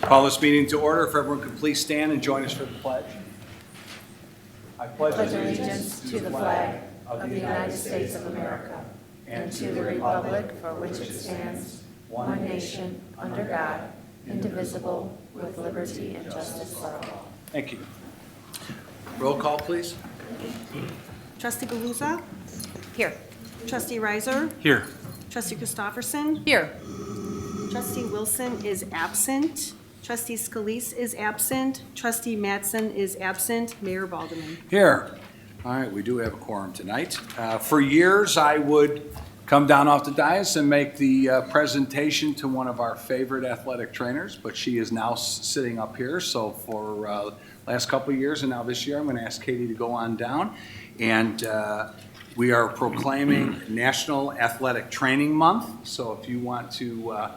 Call this meeting to order. If everyone could please stand and join us for the pledge. I pledge allegiance to the flag of the United States of America and to the republic for which it stands, one nation, under God, indivisible, with liberty and justice for all. Thank you. Roll call, please. Trustee Galuza? Here. Trustee Reiser? Here. Trustee Christofferson? Here. Trustee Wilson is absent. Trustee Scalise is absent. Trustee Mattson is absent. Mayor Balderman. Here. All right, we do have a quorum tonight. For years, I would come down off the dais and make the presentation to one of our favorite athletic trainers, but she is now sitting up here. So for last couple of years and now this year, I'm going to ask Katie to go on down. And we are proclaiming National Athletic Training Month. So if you want to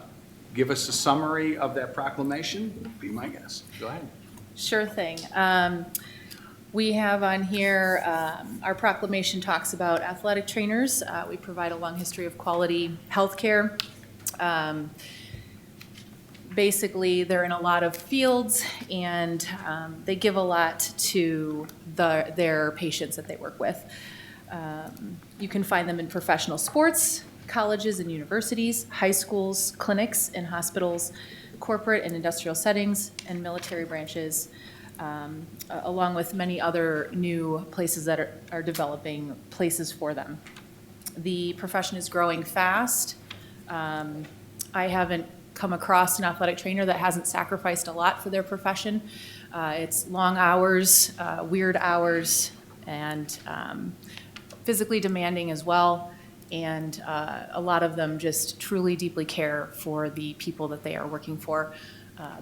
give us a summary of that proclamation, be my guest. Go ahead. Sure thing. We have on here, our proclamation talks about athletic trainers. We provide a long history of quality healthcare. Basically, they're in a lot of fields, and they give a lot to their patients that they work with. You can find them in professional sports, colleges and universities, high schools, clinics and hospitals, corporate and industrial settings, and military branches, along with many other new places that are developing places for them. The profession is growing fast. I haven't come across an athletic trainer that hasn't sacrificed a lot for their profession. It's long hours, weird hours, and physically demanding as well. And a lot of them just truly deeply care for the people that they are working for.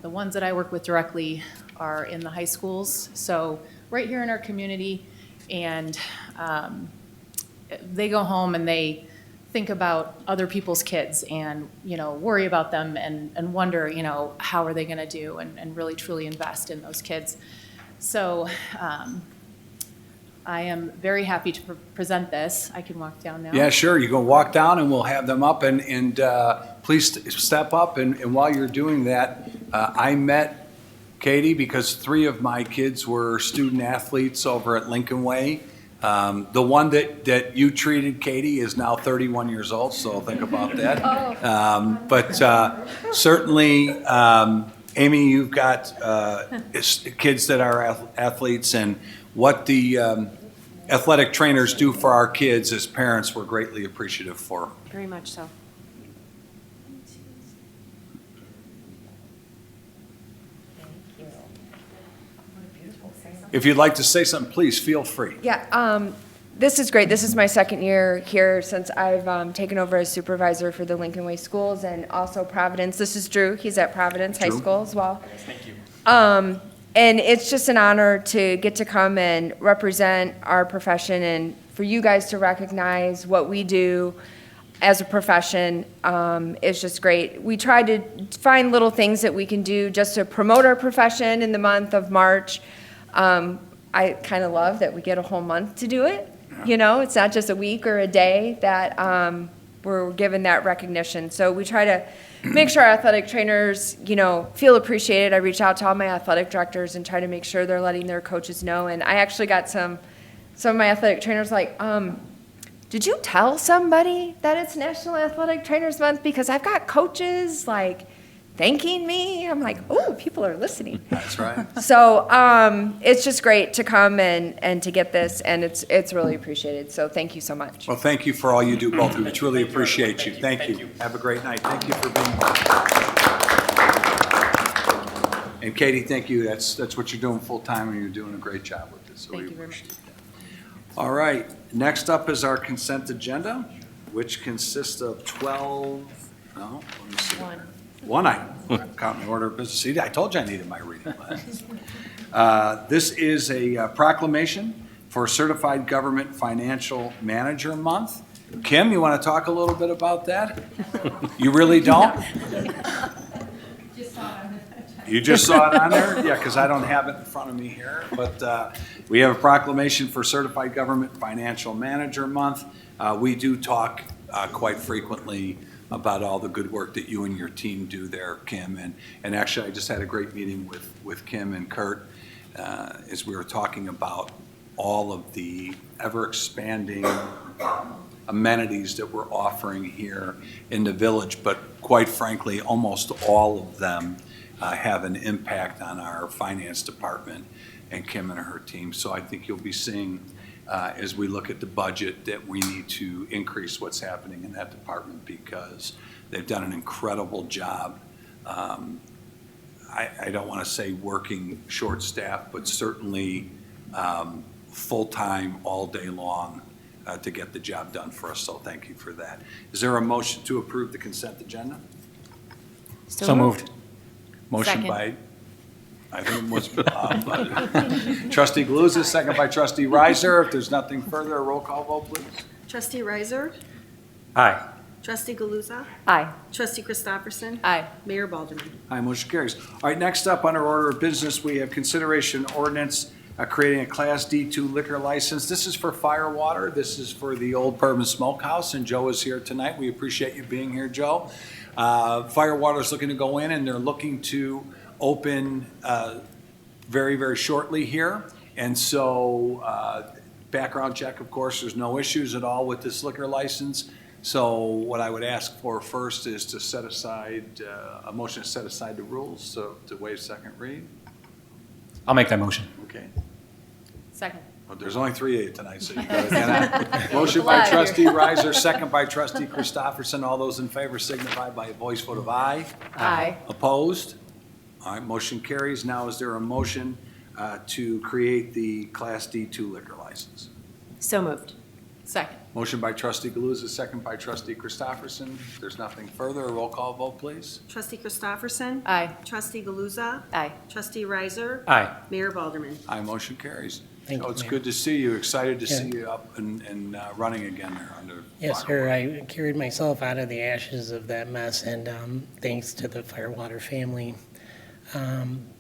The ones that I work with directly are in the high schools, so right here in our community, and they go home and they think about other people's kids and, worry about them and wonder, how are they gonna do, and really truly invest in those kids. So I am very happy to present this. I can walk down now. Yeah, sure. You can walk down and we'll have them up, and please step up. And while you're doing that, I met Katie because 3 of my kids were student athletes over at Lincoln Way. The one that you treated, Katie, is now 31 years old, so think about that. But certainly, Amy, you've got kids that are athletes, and what the athletic trainers do for our kids as parents, we're greatly appreciative for. Very much so. If you'd like to say something, please feel free. Yeah, this is great. This is my second year here since I've taken over as supervisor for the Lincoln Way schools and also Providence. This is Drew. He's at Providence High School as well. Thank you. And it's just an honor to get to come and represent our profession and for you guys to recognize what we do as a profession. It's just great. We try to find little things that we can do just to promote our profession in the month of March. I kind of love that we get a whole month to do it. It's not just a week or a day that we're given that recognition. So we try to make sure our athletic trainers, feel appreciated. I reach out to all my athletic directors and try to make sure they're letting their coaches know. And I actually got some of my athletic trainers like, did you tell somebody that it's National Athletic Trainers Month? Because I've got coaches thanking me. I'm like, oh, people are listening. That's right. So it's just great to come and to get this, and it's really appreciated. So thank you so much. Well, thank you for all you do, both of you. Truly appreciate you. Thank you. Have a great night. Thank you for being here. And Katie, thank you. That's what you're doing full time, and you're doing a great job with this. So Thank you very much. All right. Next up is our consent agenda, which consists of 12. No, let me see. One item. I'm counting the order of business. See, I told you I needed my reading glasses. This is a proclamation for Certified Government Financial Manager Month. Kim, you want to talk a little bit about that? You really don't? You just saw it on there? Yeah, because I don't have it in front of me here. But we have a proclamation for Certified Government Financial Manager Month. We do talk quite frequently about all the good work that you and your team do there, Kim. And actually, I just had a great meeting with Kim and Kurt as we were talking about all of the ever-expanding amenities that we're offering here in the village, but quite frankly, almost all of them have an impact on our finance department and Kim and her team. So I think you'll be seeing, as we look at the budget, that we need to increase what's happening in that department because they've done an incredible job. I don't want to say working short staff, but certainly full-time, all day long to get the job done for us. So thank you for that. Is there a motion to approve the consent agenda? So moved. Motion Second. by, I think it was trustee Galuza, second by trustee Riser. If there's nothing further, a roll call vote, please. Trustee Riser? Aye. Trustee Galuza? Aye. Trustee Christopherson? Aye. Mayor Balderman? Aye, motion carries. All right, next up on our order of business, we have consideration ordinance creating a Class D2 liquor license. This is for Firewater. This is for the old Bourbon Smokehouse, and Joe is here tonight. We appreciate you being here, Joe. Firewater's looking to go in, and they're looking to open very, very shortly here. And so background check, of course, there's no issues at all with this liquor license. So what I would ask for first is to set aside, a motion to set aside the rules, so to waive second read. I'll make that motion. Okay. Second. Well, there's only 3 of you tonight, so you gotta get out. Motion by trustee Riser, second by trustee Christopherson. All those in favor signify by a voice vote of aye. Aye. Opposed? All right, motion carries. Now, is there a motion to create the Class D2 liquor license? So moved. Second. Motion by trustee Galuza, second by trustee Christopherson. If there's nothing further, a roll call vote, please. Trustee Christopherson? Aye. Trustee Galuza? Aye. Trustee Riser? Aye. Mayor Balderman? Aye, motion carries. Thank So you, it's Mayor. good to see you. Excited to Yeah. see you up and running again there under. Yes, sir. I carried myself out of the ashes of that mess, and thanks to the Firewater family.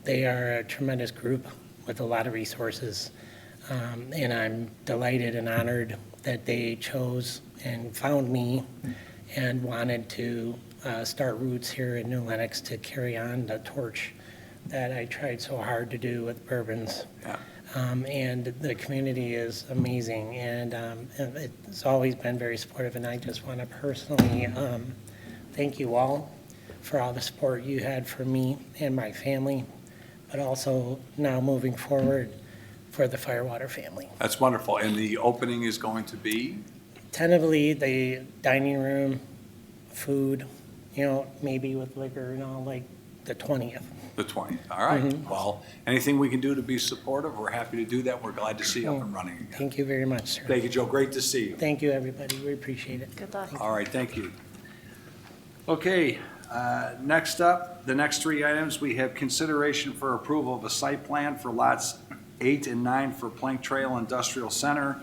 They are a tremendous group with a lot of resources, and I'm delighted and honored that they chose and found me and wanted to start roots here in New Lenox to carry on the torch that I tried so hard to do with bourbons. Yeah. And the community is amazing, and it's always been very supportive, and I just want to personally thank you all for all the support you had for me and my family, but also now moving forward for the Firewater family. That's wonderful. And the opening is going to be? Tentatively, the dining room, food, maybe with liquor and all, like the 20th. The 20th. All right. Well, anything we can do to be supportive, we're happy to do that. We're glad to see you up and running again. Thank you very much, sir. Thank you, Joe. Great to see you. Thank you, everybody. We appreciate it. Good luck. All right, thank you. Okay, next up, the next 3 items, we have consideration for approval of a site plan for lots 8 and 9 for Plank Trail Industrial Center,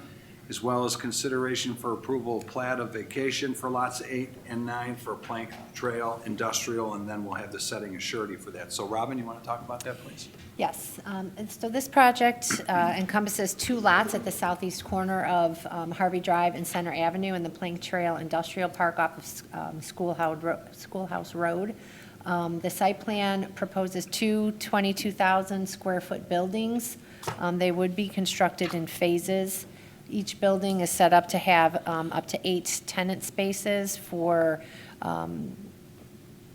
as well as consideration for approval of plat of vacation for lots 8 and 9 for Plank Trail Industrial, and then we'll have the setting of surety for that. So Robin, you want to talk about that, please? Yes, and so this project encompasses 2 lots at the southeast corner of Harvey Drive and Center Avenue in the Plank Trail Industrial Park off of Schoolhouse Road. The site plan proposes 2 22,000 square foot buildings. They would be constructed in phases. Each building is set up to have up to 8 tenant spaces for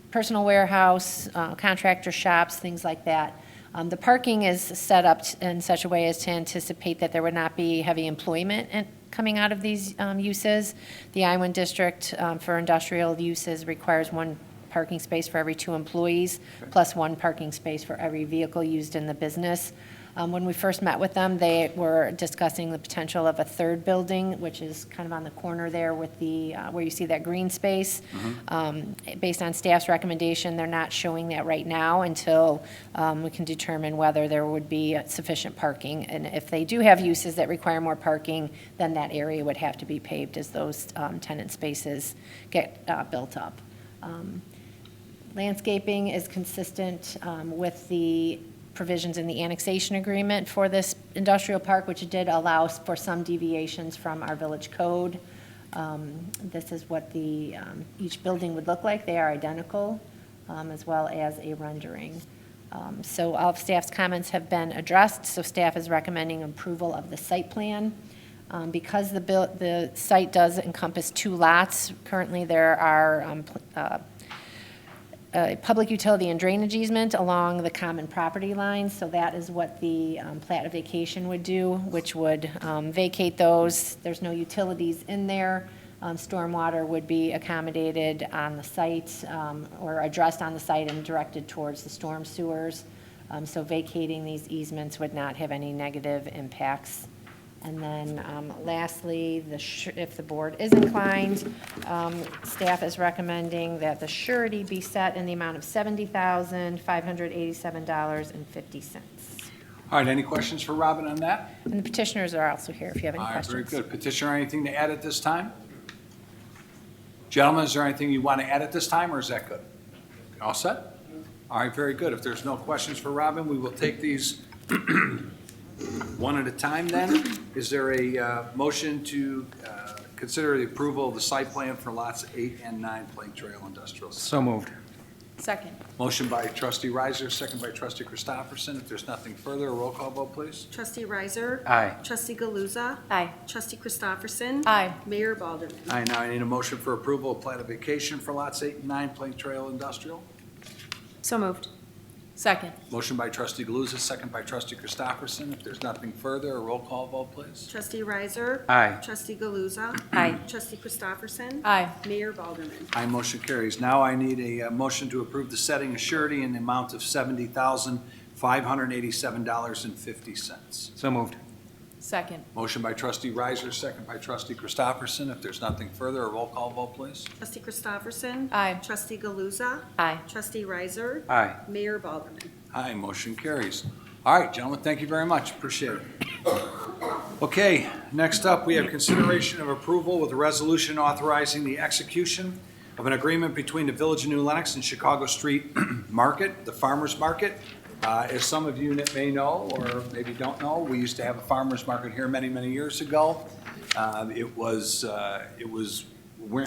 personal warehouse, contractor shops, things like that. The parking is set up in such a way as to anticipate that there would not be heavy employment coming out of these uses. The I-1 district for industrial uses requires 1 parking space for every 2 employees, plus 1 parking space for every vehicle used in the business. When we first met with them, they were discussing the potential of a 3rd building, which is kind of on the corner there with the, where you see that green space. Based on staff's recommendation, they're not showing that right now until we can determine whether there would be sufficient parking. And if they do have uses that require more parking, then that area would have to be paved as those tenant spaces get built up. Landscaping is consistent with the provisions in the annexation agreement for this industrial park, which did allow for some deviations from our village code. This is what each building would look like. They are identical, as well as a rendering. So all of staff's comments have been addressed, so staff is recommending approval of the site plan. Because the site does encompass 2 lots, currently there are a public utility and drainage easement along the common property line, so that is what the plat of vacation would do, which would vacate those. There's no utilities in there. Stormwater would be accommodated on the site, or addressed on the site and directed towards the storm sewers. So vacating these easements would not have any negative impacts. And then lastly, if the board is inclined, staff is recommending that the surety be set in the amount of $70,587.50. All right, any questions for Robin on that? And the petitioners are also here if you have any All right, questions. very good. Petitioner, anything to add at this time? Gentlemen, is there anything you want to add at this time, or is that good? All set? All right, very good. If there's no questions for Robin, we will take these one at a time then. Is there a motion to consider the approval of the site plan for lots 8 and 9 Plain Trail Industrial? So moved. Second. Motion by trustee Riser, second by trustee Christopherson. If there's nothing further, a roll call vote, please. Trustee Riser? Aye. Trustee Galuza? Aye. Trustee Christopherson? Aye. Mayor Balderman? Aye, now I need a motion for approval of plat of vacation for lots 8 and 9 Plain Trail Industrial. So moved. Second. Motion by trustee Galuza, second by trustee Christopherson. If there's nothing further, a roll call vote, please. Trustee Riser? Aye. Trustee Galuza? Aye. Trustee Christopherson? Aye. Mayor Balderman? Aye, motion carries. Now I need a motion to approve the setting of surety in the amount of $70,587.50. So moved. Second. Motion by trustee Riser, second by trustee Christopherson. If there's nothing further, a roll call vote, please. Trustee Christopherson? Aye. Trustee Galuza? Aye. Trustee Riser? Aye. Mayor Balderman? Aye, motion carries. All right, gentlemen, thank you very much. Appreciate it. Okay, next up, we have consideration of approval with a resolution authorizing the execution of an agreement between the Village of New Lenox and Chicago Street Market, the Farmers Market. As some of you may know, or maybe don't know, we used to have a farmers market here many, many years ago. It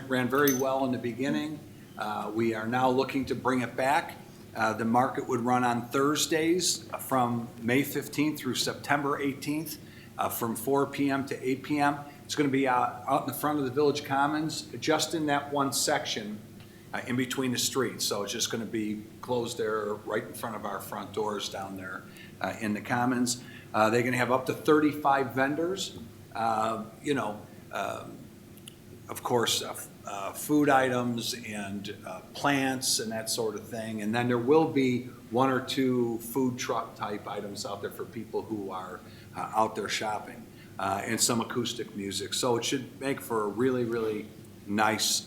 ran very well in the beginning. We are now looking to bring it back. The market would run on Thursdays from May 15th through September 18th, from 4 p.m. to 8 p.m. It's going to be out in the front of the Village Commons, just in that one section in between the streets. So it's just going to be closed there right in front of our front doors down there in the Commons. They're going to have up to 35 vendors, of course, food items and plants and that sort of thing. And then there will be 1 or 2 food truck type items out there for people who are out there shopping, and some acoustic music. So it should make for a really, really nice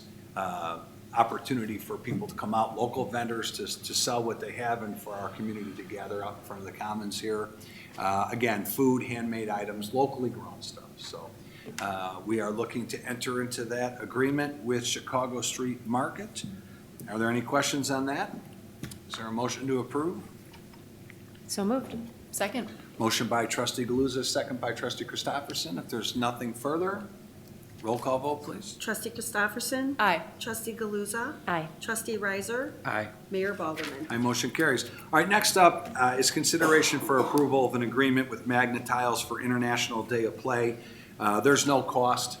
opportunity for people to come out, local vendors to sell what they have, and for our community to gather out in front of the Commons here. Again, food, handmade items, locally grown stuff. So we are looking to enter into that agreement with Chicago Street Market. Are there any questions on that? Is there a motion to approve? So moved. Second. Motion by trustee Galuza, second by trustee Christopherson. If there's nothing further, roll call vote, please. Trustee Christopherson? Aye. Trustee Galuza? Aye. Trustee Riser? Aye. Mayor Balderman? Aye, motion carries. All right, next up is consideration for approval of an agreement with Magna Tiles for International Day of Play. There's no cost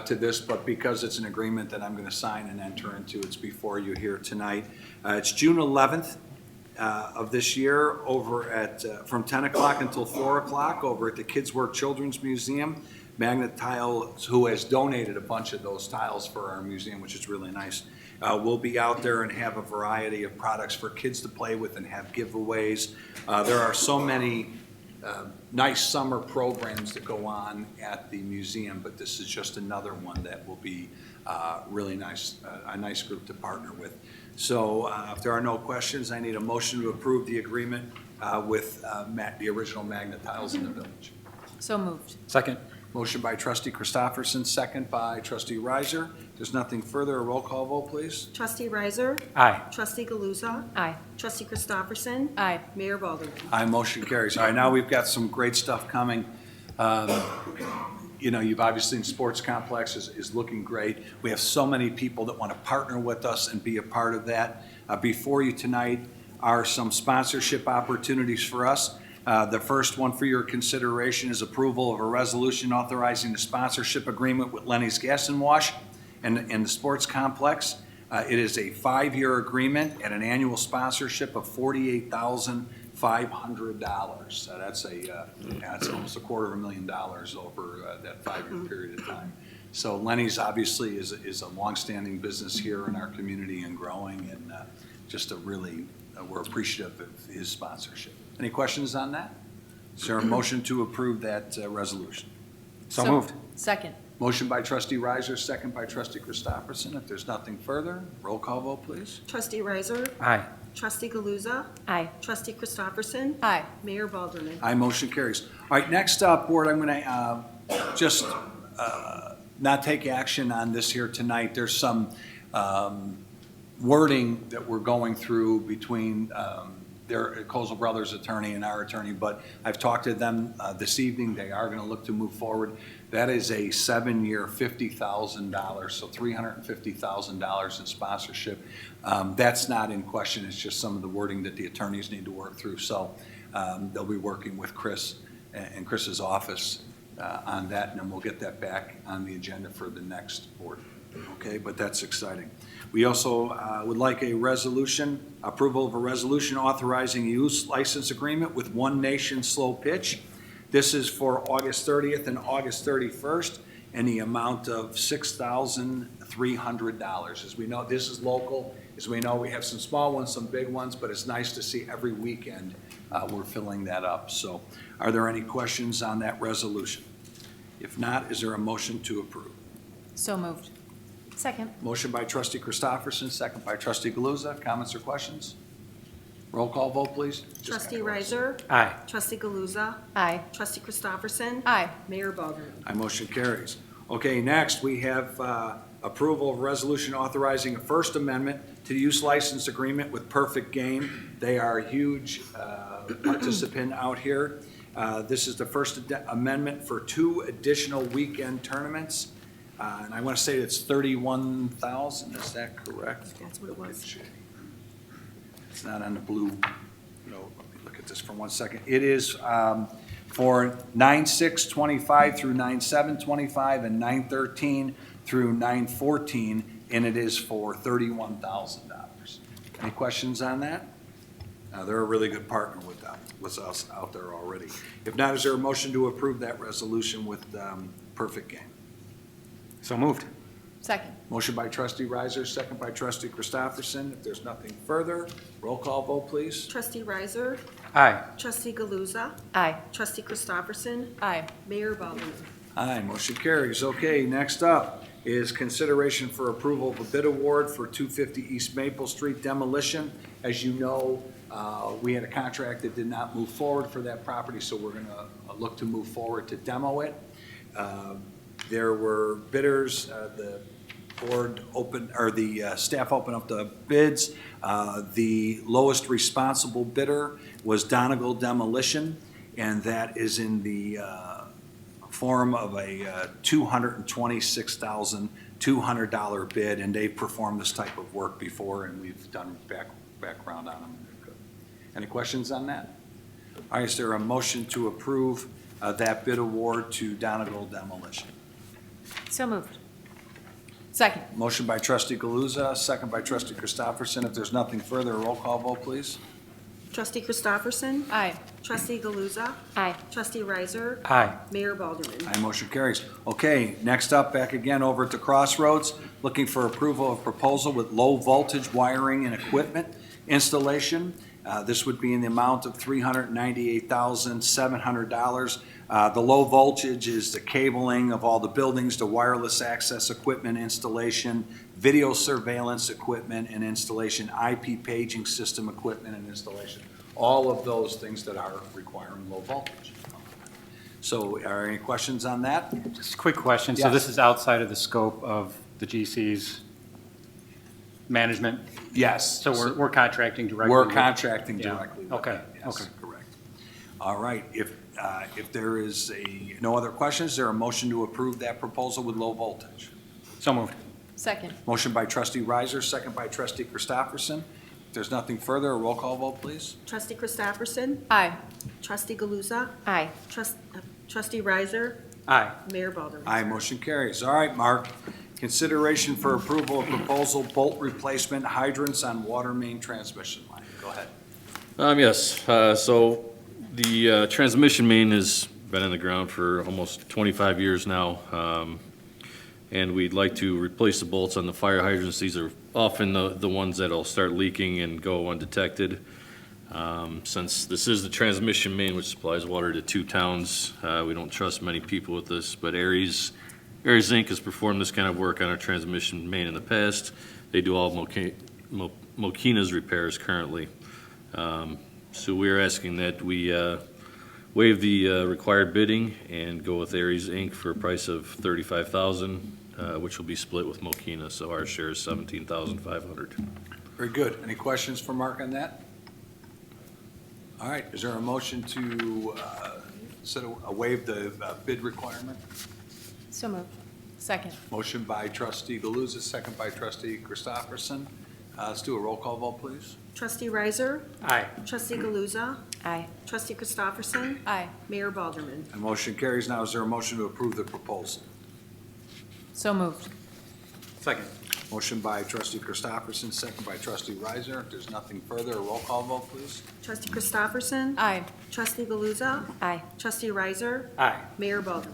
to this, but because it's an agreement that I'm going to sign and enter into, it's before you here tonight. It's June 11th of this year over at, from 10 o'clock until 4 o'clock over at the Kids Work Children's Museum. Magna Tiles, who has donated a bunch of those tiles for our museum, which is really nice, will be out there and have a variety of products for kids to play with and have giveaways. There are so many nice summer programs that go on at the museum, but this is just another one that will be really nice, a nice group to partner with. So if there are no questions, I need a motion to approve the agreement with the original Magna Tiles in the village. So moved. Second. Motion by trustee Christopherson, second by trustee Riser. There's nothing further. A roll call vote, please. Trustee Riser? Aye. Trustee Galuza? Aye. Trustee Christopherson? Aye. Mayor Balderman? Aye, motion carries. All right, now we've got some great stuff coming. You know, you've obviously seen Sports Complex is looking great. We have so many people that want to partner with us and be a part of that. Before you tonight are some sponsorship opportunities for us. The first one for your consideration is approval of a resolution authorizing the sponsorship agreement with Lenny's Gas and Wash and the Sports Complex. It is a 5-year agreement at an annual sponsorship of $48,500. So that's almost $250,000 over that 5-year period of time. So Lenny's obviously is a longstanding business here in our community and growing, and just a really, we're appreciative of his sponsorship. Any questions on that? Is there a motion to approve that resolution? So moved. Second. Motion by trustee Riser, second by trustee Christopherson. If there's nothing further, roll call vote, please. Trustee Riser? Aye. Trustee Galuza? Aye. Trustee Christopherson? Aye. Mayor Balderman? Aye, motion carries. All right, next up, Board, I'm going to just not take action on this here tonight. There's some wording that we're going through between their Kozel Brothers attorney and our attorney, but I've talked to them this evening. They are going to look to move forward. That is a 7-year, $50,000, so $350,000 in sponsorship. That's not in question. It's just some of the wording that the attorneys need to work through. So they'll be working with Chris and Chris's office on that, and then we'll get that back on the agenda for the next board. Okay, but that's exciting. We also would like a resolution, approval of a resolution authorizing a use license agreement with One Nation Slow Pitch. This is for August 30th and August 31st, and the amount of $6,300. As we know, this is local. As we know, we have some small ones, some big ones, but it's nice to see every weekend we're filling that up. So are there any questions on that resolution? If not, is there a motion to approve? So moved. Second. Motion by trustee Christopherson, second by trustee Galuza. Comments or questions? Roll call vote, please. Trustee Riser? Aye. Trustee Galuza? Aye. Trustee Christopherson? Aye. Mayor Balderman? My motion carries. Okay, next, we have approval of resolution authorizing a First Amendment to the use license agreement with Perfect Game. They are a huge participant out here. This is the First Amendment for 2 additional weekend tournaments. And I want to say it's 31,000, is that correct? That's what it was. It's not on the blue note. Let me look at this for 1 second. It is for 9/6/25 through 9/7/25 and 9/13 through 9/14, and it is for $31,000. Any questions on that? They're a really good partner with us out there already. If not, is there a motion to approve that resolution with Perfect Game? So moved. Second. Motion by trustee Riser, second by trustee Christopherson. If there's nothing further, roll call vote, please. Trustee Riser? Aye. Trustee Galuza? Aye. Trustee Christopherson? Aye. Mayor Balderman? Aye, motion carries. Okay, next up is consideration for approval of a bid award for 250 East Maple Street demolition. As you know, we had a contract that did not move forward for that property, so we're going to look to move forward to demo it. There were bidders, the board opened, or the staff opened up the bids. The lowest responsible bidder was Donegal Demolition, and that is in the form of a $226,200 bid, and they've performed this type of work before, and we've done background on them. Any questions on that? All right, is there a motion to approve that bid award to Donegal Demolition? So moved. Second. Motion by trustee Galuza, second by trustee Christopherson. If there's nothing further, a roll call vote, please. Trustee Christopherson? Aye. Trustee Galuza? Aye. Trustee Riser? Aye. Mayor Balderman? Aye, motion carries. Okay, next up, back again over at the Crossroads, looking for approval of proposal with low voltage wiring and equipment installation. This would be in the amount of $398,700. The low voltage is the cabling of all the buildings, the wireless access equipment installation, video surveillance equipment and installation, IP paging system equipment and installation. All of those things that are requiring low voltage. So are there any questions on that? Just a quick question. So Yes. this is outside of the scope of the GC's management? Yes. So we're contracting directly? We're with- contracting Yeah. directly with Okay, them. Yes, okay. correct. All right, if there is no other questions, is there a motion to approve that proposal with low voltage? So moved. Second. Motion by trustee Riser, second by trustee Christopherson. If there's nothing further, a roll call vote, please. Trustee Christopherson? Aye. Trustee Galuza? Aye. Trustee Riser? Aye. Mayor Balderman? Aye, motion carries. All right, Mark, consideration for approval of proposal bolt replacement hydrants on water main transmission line. Go ahead. Yes, so the transmission main has been in the ground for almost 25 years now, and we'd like to replace the bolts on the fire hydrants. These are often the ones that'll start leaking and go undetected. Since this is the transmission main which supplies water to 2 towns, we don't trust many people with this, but Aries Inc. has performed this kind of work on our transmission main in the past. They do all of Mokina's repairs currently. So we're asking that we waive the required bidding and go with Aries Inc. for a price of $35,000, which will be split with Mokina, so our share is $17,500. Very good. Any questions for Mark on that? All right, is there a motion to waive the bid requirement? So moved. Second. Motion by trustee Galuza, second by trustee Christopherson. Let's do a roll call vote, please. Trustee Riser? Aye. Trustee Galuza? Aye. Trustee Christopherson? Aye. Mayor Balderman? And motion carries. Now, is there a motion to approve the proposal? So moved. Second. Motion by trustee Christopherson, second by trustee Riser. If there's nothing further, a roll call vote, please. Trustee Christopherson? Aye. Trustee Galuza? Aye. Trustee Riser? Aye. Mayor Balderman?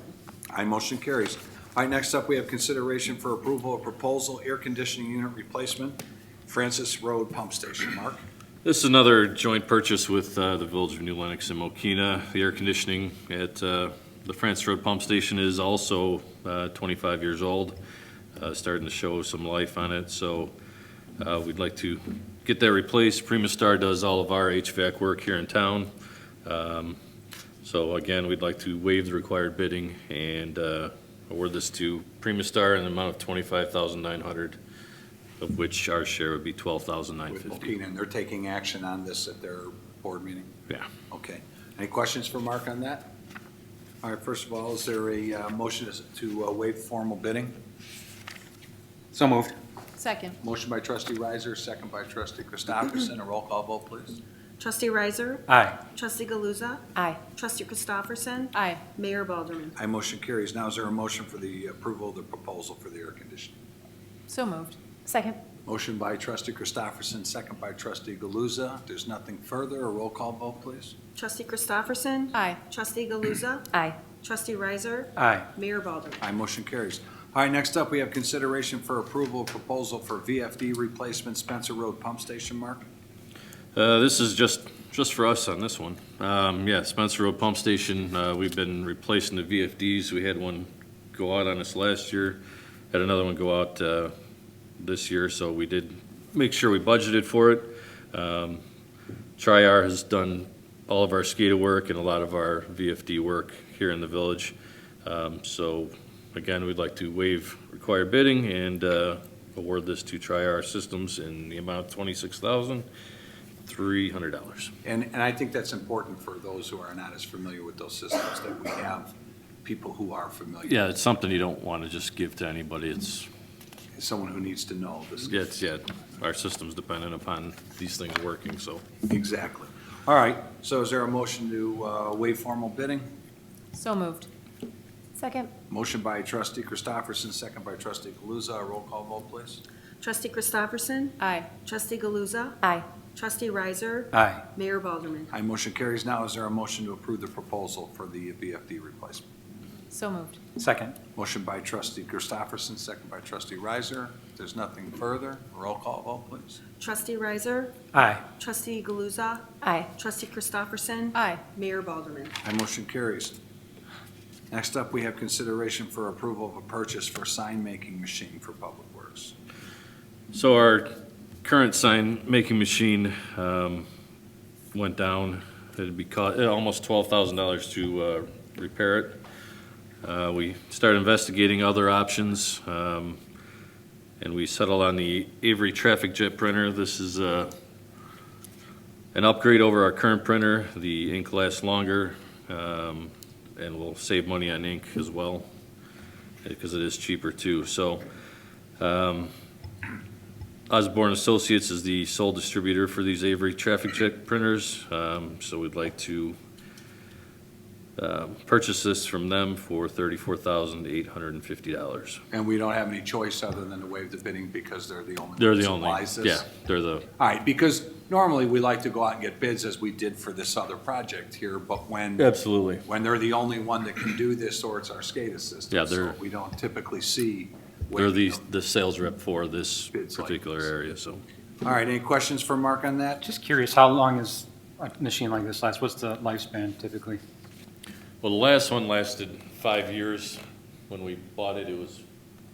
Aye, motion carries. All right, next up, we have consideration for approval of proposal air conditioning unit replacement, Francis Road Pump Station. Mark? This is another joint purchase with the Village of New Lenox and Mokina. The air conditioning at the Francis Road Pump Station is also 25 years old, starting to show some life on it. So we'd like to get that replaced. Primastar does all of our HVAC work here in town. So again, we'd like to waive the required bidding and award this to Primastar in the amount of $25,900, of which our share would be With $12,950. Mokina, and they're taking action on this at their board meeting? Yeah. Okay. Any questions for Mark on that? All right, first of all, is there a motion to waive formal bidding? So moved. Second. Motion by trustee Riser, second by trustee Christopherson. A roll call vote, please. Trustee Riser? Aye. Trustee Galuza? Aye. Trustee Christopherson? Aye. Mayor Balderman? Aye, motion carries. Now, is there a motion for the approval of the proposal for the air conditioning? So moved. Second. Motion by trustee Christopherson, second by trustee Galuza. If there's nothing further, a roll call vote, please. Trustee Christopherson? Aye. Trustee Galuza? Aye. Trustee Riser? Aye. Mayor Balderman? Aye, motion carries. All right, next up, we have consideration for approval of proposal for VFD replacement Spencer Road Pump Station. Mark? This is just for us on this one. Yeah, Spencer Road Pump Station, we've been replacing the VFDs. We had one go out on us last year, had another one go out this year, so we did make sure we budgeted for it. Tri-R has done all of our SCADA work and a lot of our VFD work here in the village. So again, we'd like to waive required bidding and award this to Tri-R Systems in the amount of $26,300. And I think that's important for those who are not as familiar with those systems, that we have people who are familiar. Yeah, it's something you don't want to just give to anybody. It's, Someone who needs to know this. yeah, our system's dependent upon these things working, so. Exactly. All right, so is there a motion to waive formal bidding? So moved. Second. Motion by trustee Christopherson, second by trustee Galuza. A roll call vote, please. Trustee Christopherson? Aye. Trustee Galuza? Aye. Trustee Riser? Aye. Mayor Balderman? Aye, motion carries. Now, is there a motion to approve the proposal for the VFD replacement? So moved. Second. Motion by trustee Christopherson, second by trustee Riser. If there's nothing further, roll call vote, please. Trustee Riser? Aye. Trustee Galuza? Aye. Trustee Christopherson? Aye. Mayor Balderman? Aye, motion carries. Next up, we have consideration for approval of a purchase for sign-making machine for Public Works. So our current sign-making machine went down. It'd be almost $12,000 to repair it. We started investigating other options, and we settled on the Avery Traffic Jet printer. This is an upgrade over our current printer. The ink lasts longer, and we'll save money on ink as well, because it is cheaper too. So Osborne Associates is the sole distributor for these Avery traffic check printers, so we'd like to purchase this from them for $34,850. And we don't have any choice other than to waive the bidding because they're the only They're one that the only, supplies this? yeah, they're the, All right, because normally we like to go out and get bids as we did for this other project here, but when absolutely. they're the only one that can do this, or it's our SCADA system. Yeah, so they're- we don't typically see. They're waiving of- the sales rep for this Bids like particular this. area, so. All right, any questions for Mark on that? Just curious, how long is a machine like this last? What's the lifespan typically? Well, the last one lasted 5 years. When we bought it, it was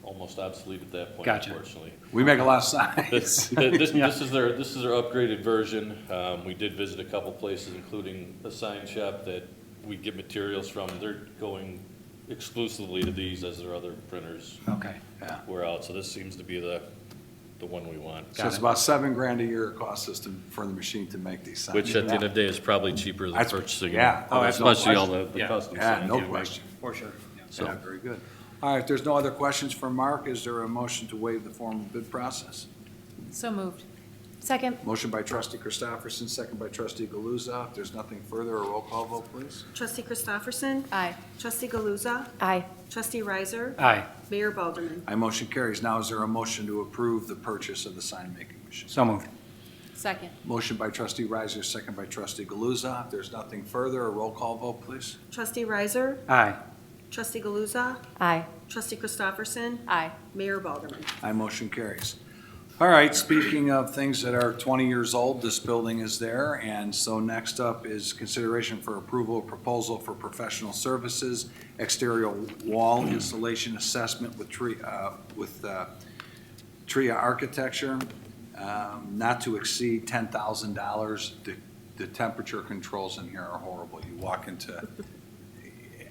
almost obsolete at that point, Gotcha. unfortunately. We make a lot of This, signs. this is their upgraded version. We did visit a couple places, including a sign shop that we get materials from. They're going exclusively to these as their other printers Okay. Yeah. were out, so this seems to be the one we want. So it's about $7,000 a year it costs us for the machine to make these signs. Which at the end of the day is probably cheaper than That's- purchasing. yeah. Oh, that's no especially all question. the Yeah. custom Yeah, signs. no you make. question. For sure. Yeah. So, Yeah, very good. All right, if there's no other questions for Mark, is there a motion to waive the formal bid process? So moved. Second. Motion by trustee Christopherson, second by trustee Galuza. If there's nothing further, a roll call vote, please. Trustee Christopherson. Aye. Trustee Galuza. Aye. Trustee Riser. Aye. Mayor Balderman. My motion carries. Now is there a motion to approve the purchase of the sign-making machine? So moved. Second. Motion by trustee Riser, second by trustee Galuza. If there's nothing further, a roll call vote, please. Trustee Riser. Aye. Trustee Galuza. Aye. Trustee Christopherson. Aye. Mayor Balderman. My motion carries. All right, speaking of things that are 20 years old, this building is there, and so next up is consideration for approval of proposal for professional services, exterior wall installation assessment with Tria Architecture, not to exceed $10,000. The temperature controls in here are horrible. You walk into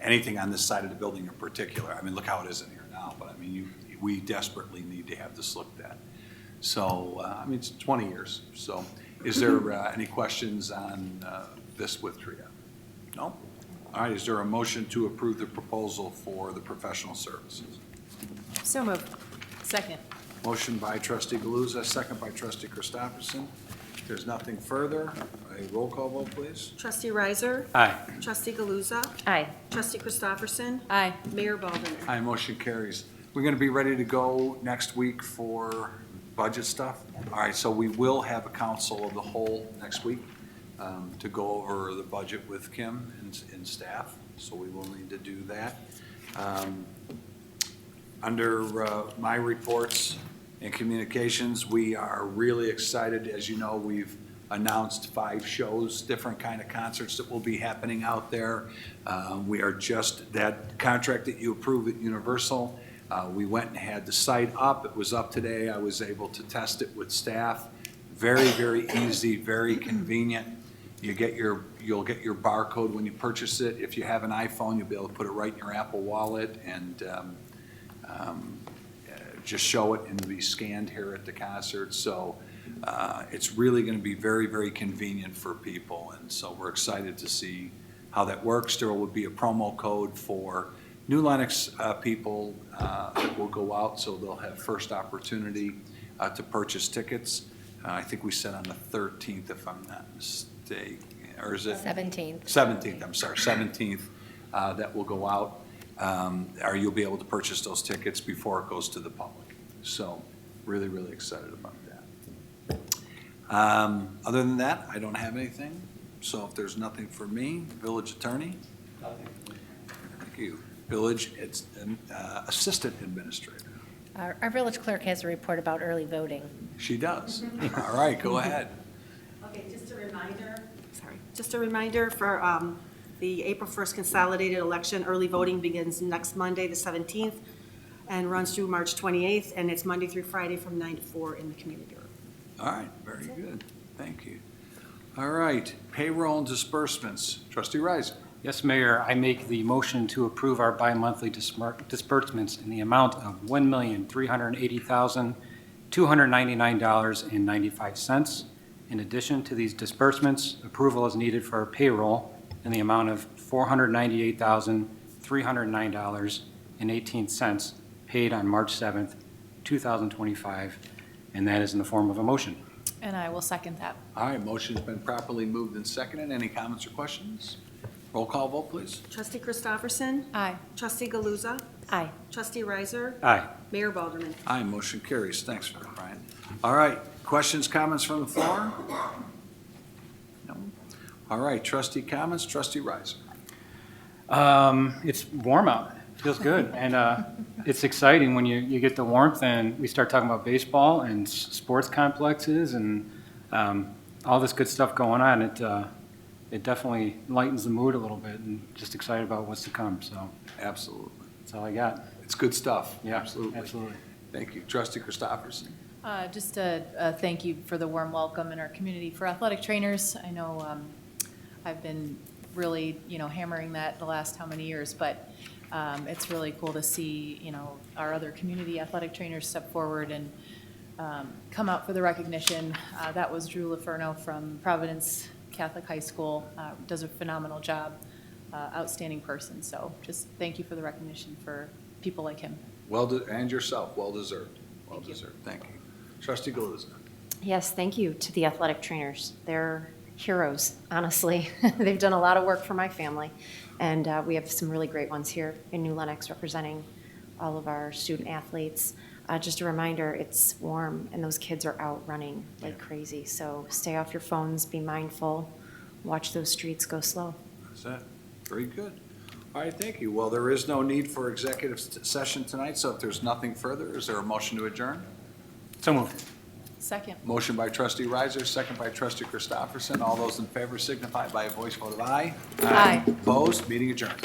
anything on this side of the building in particular, I mean, look how it is in here now, but I mean, we desperately need to have this looked at. So, I mean, it's 20 years. So is there any questions on this with Tria? No? All right, is there a motion to approve the proposal for the professional services? So moved. Second. Motion by trustee Galuza, second by trustee Christopherson. If there's nothing further, a roll call vote, please. Trustee Riser. Aye. Trustee Galuza. Aye. Trustee Christopherson. Aye. Mayor Balderman. Aye, motion carries. We're going to be ready to go next week for budget stuff. All right, so we will have a council of the whole next week to go over the budget with Kim and staff, so we will need to do that. Under my reports and communications, we are really excited. As you know, we've announced 5 shows, different kind of concerts that will be happening out there. We are just, that contract that you approved at Universal, we went and had the site up. It was up today. I was able to test it with staff. Very, very easy, very convenient. You'll get your barcode when you purchase it. If you have an iPhone, you'll be able to put it right in your Apple Wallet and just show it and be scanned here at the concert. So it's really going to be very, very convenient for people. And so we're excited to see how that works. There will be a promo code for new Lenox people that will go out, so they'll have first opportunity to purchase tickets. I think we said on the 13th, if I'm not mistaken, or is it? 17th. 17th, I'm sorry, 17th, that will go out. Or you'll be able to purchase those tickets before it goes to the public. So really, really excited about that. Other than that, I don't have anything. So if there's nothing for me, village attorney? Nothing. Thank you. Village assistant administrator. Our village clerk has a report about early voting. She does. All right, go ahead. Okay, just a reminder for the April 1st consolidated election. Early voting begins next Monday, the 17th, and runs through March 28th, and it's Monday through Friday from 9 to 4 in the community room. All right, very good. Thank you. All right, payroll and disbursements. Trustee Riser. Yes, Mayor, I make the motion to approve our bi-monthly disbursements in the amount of $1,380,299.95. In addition to these disbursements, approval is needed for payroll in the amount of $498,309.18 paid on March 7th, 2025, and that is in the form of a motion. And I will second that. All right, motion's been properly moved and seconded. Any comments or questions? Roll call vote, please. Trustee Christopherson? Aye. Trustee Galuza? Aye. Trustee Riser? Aye. Mayor Balderman? Aye, motion carries. Thanks for that, Brian. All right, questions, comments from the floor? No? All right, trustee comments, trustee Riser. It's warm out. Feels good. And it's exciting when you get the warmth and we start talking about baseball and sports complexes and all this good stuff going on. It definitely lightens the mood a little bit and just excited about what's to come. So Absolutely. that's all I got. It's good stuff. Yeah, Absolutely. absolutely. Thank you. Trustee Christopherson. Just a thank you for the warm welcome in our community for athletic trainers. I know I've been really, hammering that the last how many years, but it's really cool to see, our other community athletic trainers step forward and come out for the recognition. That was Drew Laferno from Providence Catholic High School, does a phenomenal job, outstanding person. So just thank you for the recognition for people like him. And yourself, well deserved. Well deserved. Thank you. Trustee Galuza. Yes, thank you to the athletic trainers. They're heroes, honestly. They've done a lot of work for my family, and we have some really great ones here in New Lenox representing all of our student athletes. Just a reminder, it's warm, and those kids are out running like crazy, so stay off your phones, be mindful, watch those streets go slow. That's it. Very good. All right, thank you. Well, there is no need for executive session tonight, so if there's nothing further, is there a motion to adjourn? So moved. Second. Motion by trustee Riser, second by trustee Christopherson. All those in favor signify by a voice vote of aye. Aye. Opposed? Meeting adjourned.